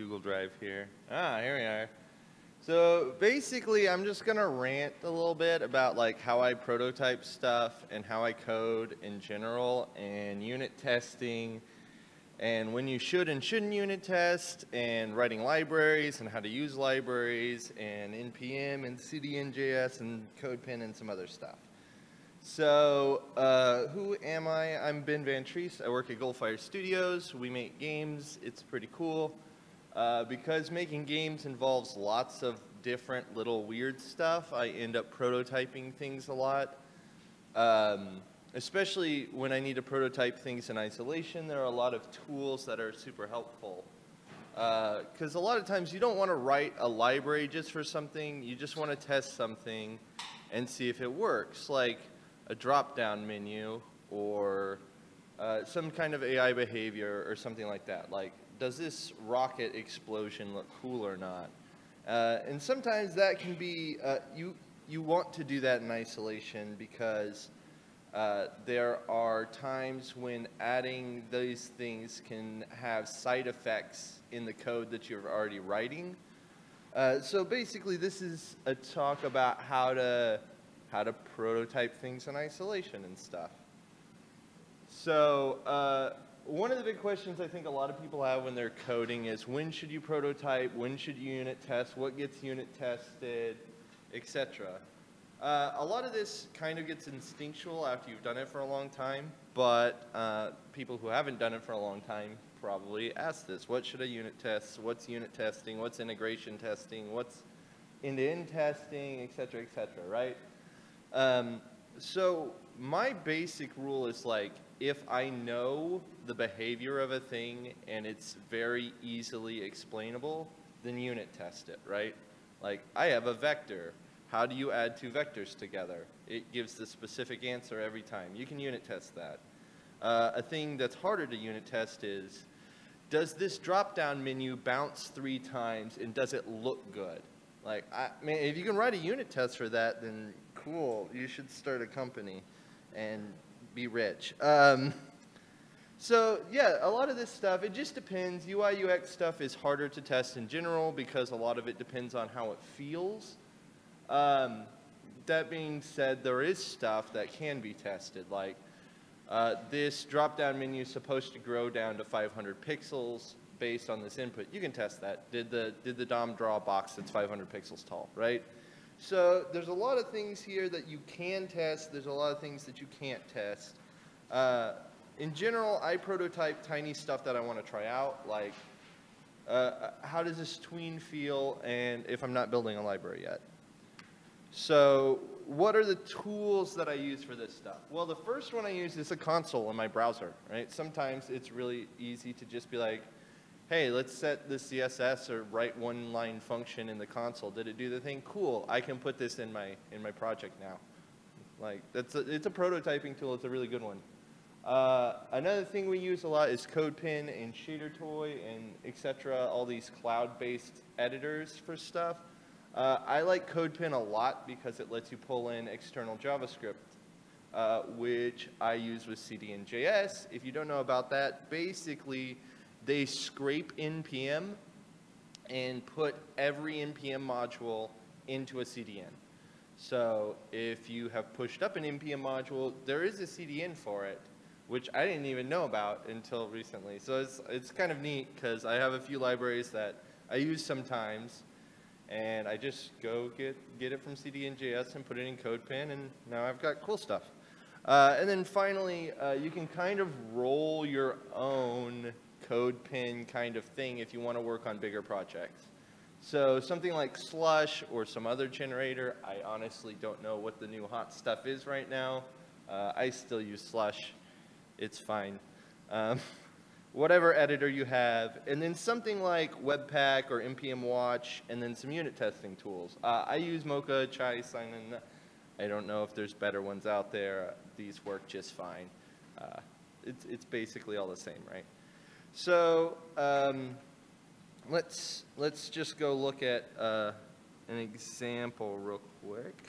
Google Drive here. Here we are. So basically, I'm just gonna rant a little bit about like how I prototype stuff and how I code in general, and unit testing, and when you should and shouldn't unit test, and writing libraries and how to use libraries, and NPM and CDN.js and CodePen and some other stuff. So who am I? I'm VanTreese. I work at Goldfire Studios. We make games. It's pretty cool. Because making games involves lots of different little weird stuff, I end up prototyping things a lot. Especially when I need to prototype things in isolation, there are a lot of tools that are super helpful. Because a lot of times you don't want to write a library just for something. You just want to test something and see if it works, like a drop-down menu or some kind of AI behavior or something like that. Like, does this rocket explosion look cool or not? And sometimes that can be, you want to do that in isolation because there are times when adding these things can have side effects in the code that you're already writing. So basically this is a talk about how to prototype things in isolation and stuff. So one of the big questions I think a lot of people have when they're coding is when should you prototype, when should you unit test, what gets unit tested, etc. A lot of this kind of gets instinctual after you've done it for a long time, but people who haven't done it for a long time probably ask this. What should I unit test? What's unit testing? What's integration testing? What's end-to-end testing, etc., etc., right? So my basic rule is like, if I know the behavior of a thing and it's very easily explainable, then unit test it, right? Like, I have a vector. How do you add two vectors together? It gives the specific answer every time. You can unit test that. A thing that's harder to unit test is, does this drop-down menu bounce 3 times and does it look good? Like, man, if you can write a unit test for that, then cool. You should start a company and be rich. So yeah, a lot of this stuff, it just depends. UI, UX stuff is harder to test in general because a lot of it depends on how it feels. That being said, there is stuff that can be tested. Like this drop-down menu is supposed to grow down to 500 pixels based on this input. You can test that. Did the DOM draw a box that's 500 pixels tall, right? So there's a lot of things here that you can test. There's a lot of things that you can't test. In general, I prototype tiny stuff that I want to try out, like how does this tween feel, and if I'm not building a library yet. So what are the tools that I use for this stuff? Well, the first one I use is a console in my browser, right? Sometimes it's really easy to just be like, hey, let's set the CSS or write one-line function in the console. Did it do the thing? Cool. I can put this in my project now. Like, it's a prototyping tool. It's a really good one. Another thing we use a lot is CodePen and ShaderToy and etc. All these cloud-based editors for stuff. I like CodePen a lot because it lets you pull in external JavaScript, which I use with CDN.js. If you don't know about that, basically they scrape NPM and put every NPM module into a CDN. So if you have pushed up an NPM module, there is a CDN for it, which I didn't even know about until recently. So it's kind of neat because I have a few libraries that I use sometimes, and I just go get it from CDN.js and put it in CodePen, and now I've got cool stuff. And then finally, you can kind of roll your own CodePen kind of thing if you want to work on bigger projects. So something like Slush or some other generator, I honestly don't know what the new hot stuff is right now. I still use Slush. It's fine. Whatever editor you have, and then something like Webpack or NPM Watch, and then some unit testing tools. I use Mocha, Chai, Sign-In. I don't know if there's better ones out there. These work just fine. It's basically all the same, right? So let's just go look at an example real quick.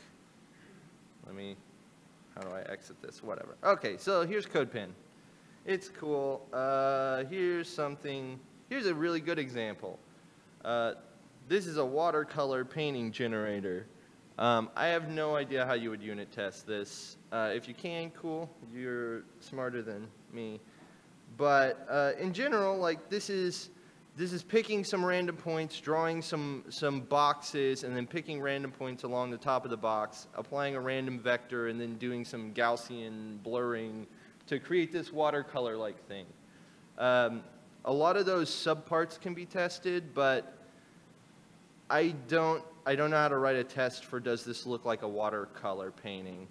How do I exit this? Whatever. Okay, so here's CodePen. It's cool. Here's a really good example. This is a watercolor painting generator. I have no idea how you would unit test this. If you can, cool. You're smarter than me. But in general, like this is picking some random points, drawing some boxes, and then picking random points along the top of the box, applying a random vector, and then doing some Gaussian blurring to create this watercolor-like thing. A lot of those subparts can be tested, but I don't know how to write a test for does this look like a watercolor painting.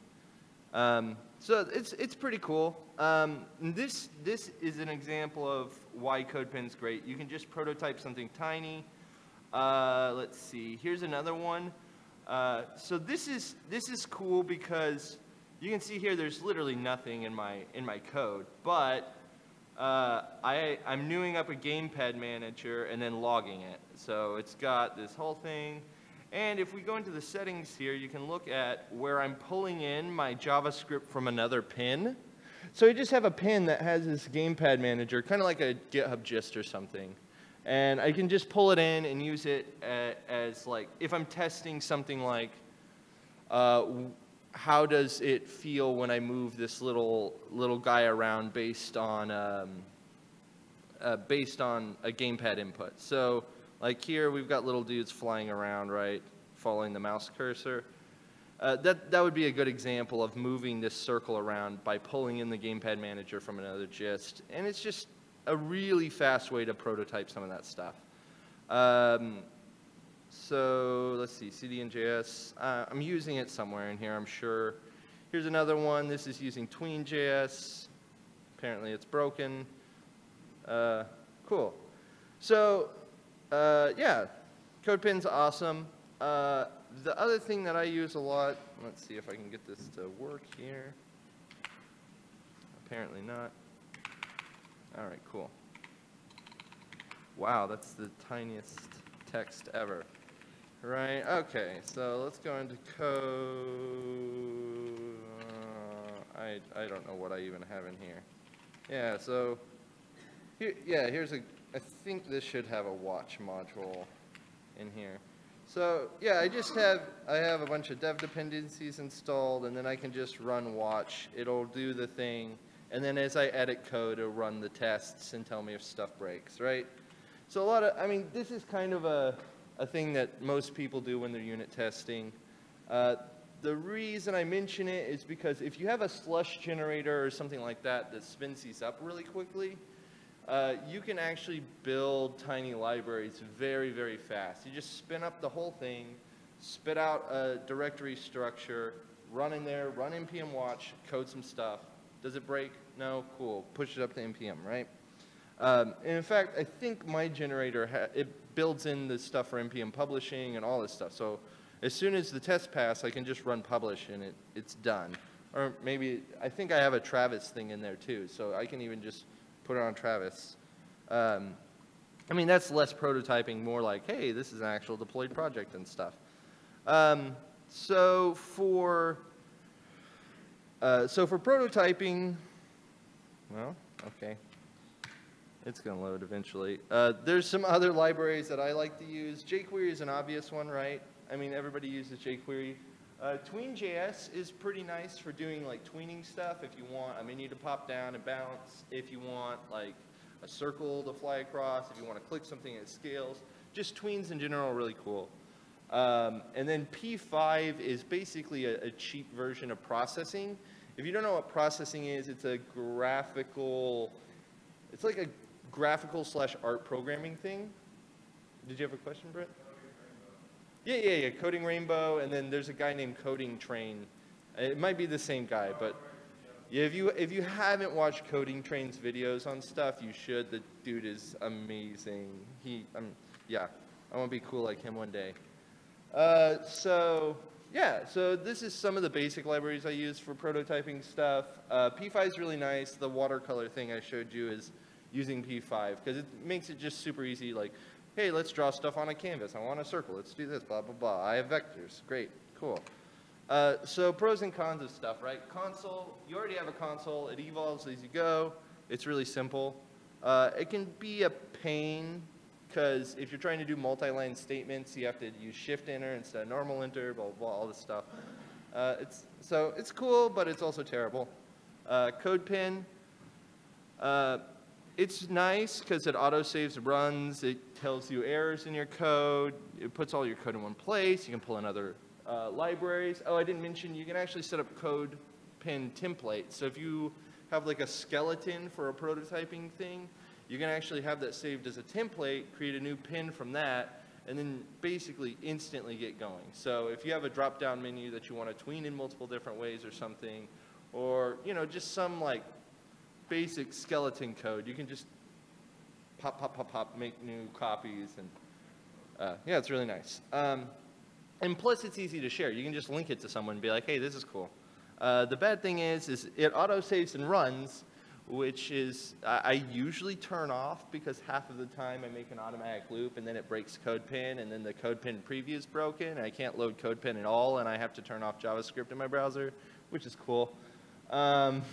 So it's pretty cool. This is an example of why CodePen's great. You can just prototype something tiny. Let's see. Here's another one. So this is cool because you can see here there's literally nothing in my code, but I'm newing up a gamepad manager and then logging it. So it's got this whole thing. And if we go into the settings here, you can look at where I'm pulling in my JavaScript from another pin. So I just have a pin that has this gamepad manager, kind of like a GitHub gist or something. And I can just pull it in and use it as like, if I'm testing something like, how does it feel when I move this little guy around based on a gamepad input. So like here, we've got little dudes flying around, right, following the mouse cursor. That would be a good example of moving this circle around by pulling in the gamepad manager from another gist. And it's just a really fast way to prototype some of that stuff. So let's see, CDN.js. I'm using it somewhere in here, I'm sure. Here's another one. This is using tween.js. Apparently it's broken. Cool. So yeah, CodePen's awesome. The other thing that I use a lot, let's see if I can get this to work here. Apparently not. All right, cool. Wow, that's the tiniest text ever. Right, okay, so let's go into code. I don't know what I even have in here. Yeah, so, here's I think this should have a watch module in here. So, yeah, I have a bunch of dev dependencies installed, and then I can just run watch. It'll do the thing, and then as I edit code, it'll run the tests and tell me if stuff breaks, right? So I mean, this is kind of a thing that most people do when they're unit testing. The reason I mention it is because if you have a slush generator or something like that that spins these up really quickly, you can actually build tiny libraries very, very fast. You just spin up the whole thing, spit out a directory structure, run in there, run npm watch, code some stuff. Does it break? No? Cool. Push it up to npm, right? And in fact, I think my generator, it builds in the stuff for npm publishing and all this stuff. So as soon as the test pass, I can just run publish and it's done. Or maybe, I think I have a Travis thing in there too, so I can even just put it on Travis. I mean, that's less prototyping, more like, hey, this is an actual deployed project and stuff. So for prototyping, well, okay. It's going to load eventually. There's some other libraries that I like to use. jQuery is an obvious one, right? I mean, everybody uses jQuery. Tween.js is pretty nice for doing like tweening stuff. If you want a menu to pop down and bounce, if you want like a circle to fly across, if you want to click something and it scales. Just tweens in general are really cool. And then P5 is basically a cheap version of processing. If you don't know what processing is, it's a graphical, it's like a graphical / art programming thing. Did you have a question, Brett? Yeah, Coding Rainbow, and then there's a guy named Coding Train. It might be the same guy, but yeah, if you haven't watched Coding Train's videos on stuff, you should. The dude is amazing. Yeah, I want to be cool like him one day. So this is some of the basic libraries I use for prototyping stuff. P5 is really nice. The watercolor thing I showed you is using P5 because it makes it just super easy. Like, hey, let's draw stuff on a canvas. I want a circle. Let's do this, blah, blah, blah. I have vectors. Great, cool. So pros and cons of stuff, right? Console, you already have a console. It evolves as you go. It's really simple. It can be a pain because if you're trying to do multi-line statements, you have to use shift enter instead of normal enter, blah, blah, blah, all this stuff. So it's cool, but it's also terrible. CodePen, it's nice because it autosaves runs. It tells you errors in your code. It puts all your code in one place. You can pull in other libraries. Oh, I didn't mention you can actually set up CodePen templates. So if you have like a skeleton for a prototyping thing, you can actually have that saved as a template, create a new pin from that, and then basically instantly get going. So if you have a drop-down menu that you want to tween in multiple different ways or something, or just some like basic skeleton code, you can just pop, pop, pop, pop, make new copies, and yeah, it's really nice. And plus, it's easy to share. You can just link it to someone and be like, hey, this is cool. The bad thing is it auto-saves and runs, which is I usually turn off because half of the time I make an automatic loop and then it breaks CodePen and then the CodePen preview is broken and I can't load CodePen at all and I have to turn off JavaScript in my browser, which is cool. And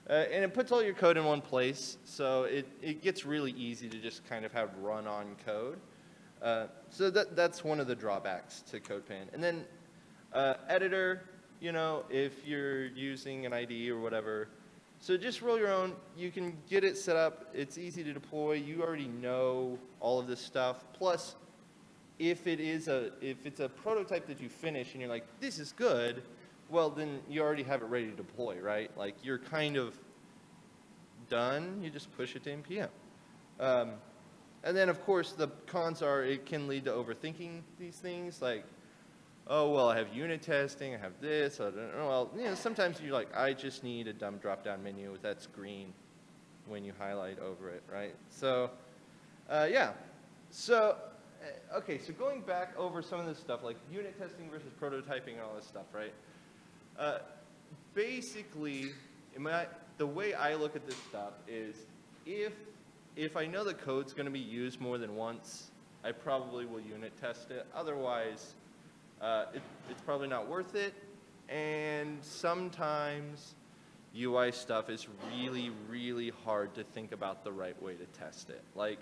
it puts all your code in one place, so it gets really easy to just kind of have run-on code. So that's one of the drawbacks to CodePen. And then editor, if you're using an IDE or whatever, so just roll your own. You can get it set up. It's easy to deploy. You already know all of this stuff. Plus, if it's a prototype that you finish and you're like, this is good, well, then you already have it ready to deploy, right? Like, you're kind of done. You just push it to NPM. And then, of course, the cons are it can lead to overthinking these things. Like, oh, well, I have unit testing, I have this, I don't know. Well, sometimes you're like, I just need a dumb drop-down menu that's green when you highlight over it, right? So, yeah. So, okay, so going back over some of this stuff, like unit testing versus prototyping and all this stuff, right? Basically, the way I look at this stuff is if I know the code's going to be used more than once, I probably will unit test it. Otherwise, it's probably not worth it, and sometimes UI stuff is really, really hard to think about the right way to test it. Like,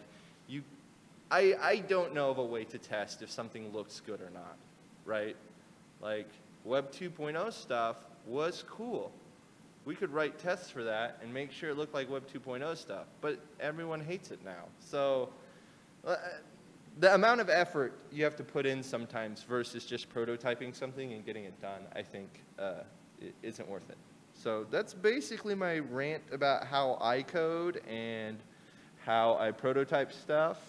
I don't know of a way to test if something looks good or not, right? Like, Web 2.0 stuff was cool. We could write tests for that and make sure it looked like Web 2.0 stuff, but everyone hates it now. So, the amount of effort you have to put in sometimes versus just prototyping something and getting it done, I think, it isn't worth it. So that's basically my rant about how I code and how I prototype stuff.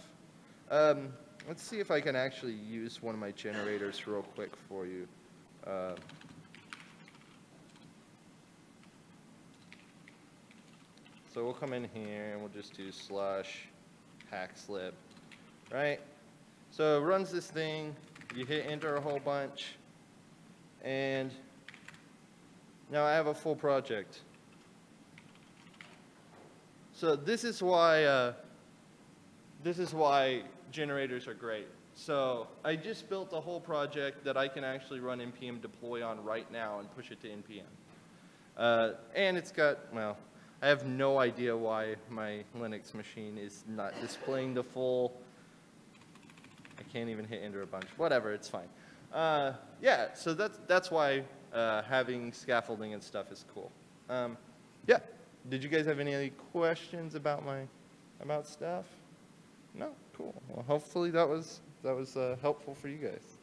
Let's see if I can actually use one of my generators real quick for you. So we'll come in here and we'll just do /hackslib, right? So it runs this thing, you hit enter a whole bunch, and now I have a full project. So this is why generators are great. So I just built a whole project that I can actually run npm deploy on right now and push it to npm. And it's got, well, I have no idea why my Linux machine is not displaying the full. I can't even hit enter a bunch. Whatever, it's fine. Yeah, so that's why having scaffolding and stuff is cool. Yeah, did you guys have any questions about stuff? No, cool. Well, hopefully that was helpful for you guys.